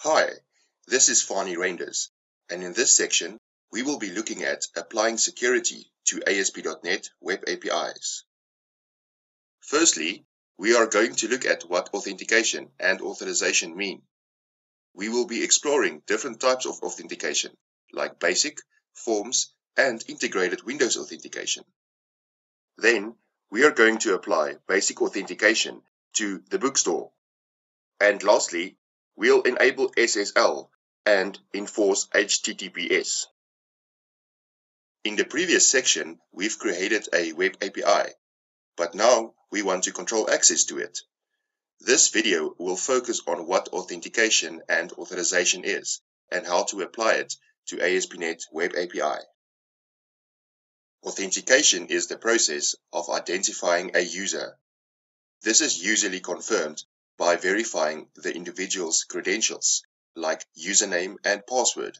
Hi, this is Fani Reinders, and in this section, we will be looking at applying security to ASP.NET Web APIs. Firstly, we are going to look at what authentication and authorization mean. We will be exploring different types of authentication, like basic, forms, and integrated Windows authentication. Then, we are going to apply basic authentication to the bookstore. And lastly, we'll enable SSL and enforce HTTPS. In the previous section, we've created a web API, but now we want to control access to it. This video will focus on what authentication and authorization is and how to apply it to ASP.NET Web API. Authentication is the process of identifying a user. This is usually confirmed by verifying the individual's credentials, like username and password.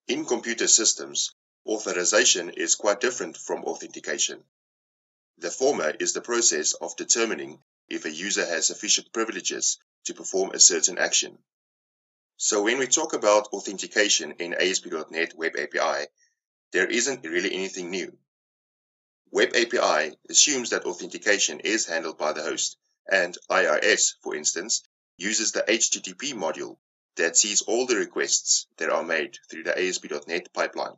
In computer systems, authorization is quite different from authentication. The former is the process of determining if a user has sufficient privileges to perform a certain action. So when we talk about authentication in ASP.NET Web API, there isn't really anything new. Web API assumes that authentication is handled by the host, and IIS, for instance, uses the HTTP module that sees all the requests that are made through the ASP.NET pipeline.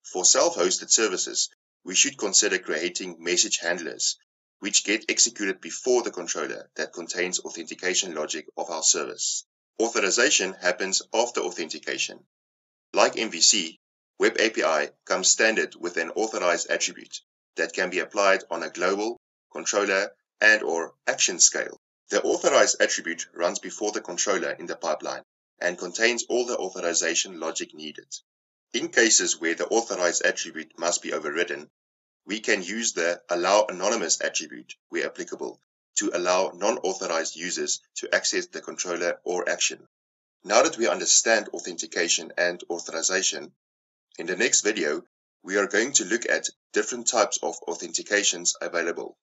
For self-hosted services, we should consider creating message handlers, which get executed before the controller that contains authentication logic of our service. Authorization happens after authentication. Like MVC, Web API comes standard with an authorized attribute that can be applied on a global, controller, and/or action scale. The authorized attribute runs before the controller in the pipeline and contains all the authorization logic needed. In cases where the authorized attribute must be overridden, we can use the allow anonymous attribute where applicable to allow non-authorized users to access the controller or action. Now that we understand authentication and authorization, in the next video, we are going to look at different types of authentications available.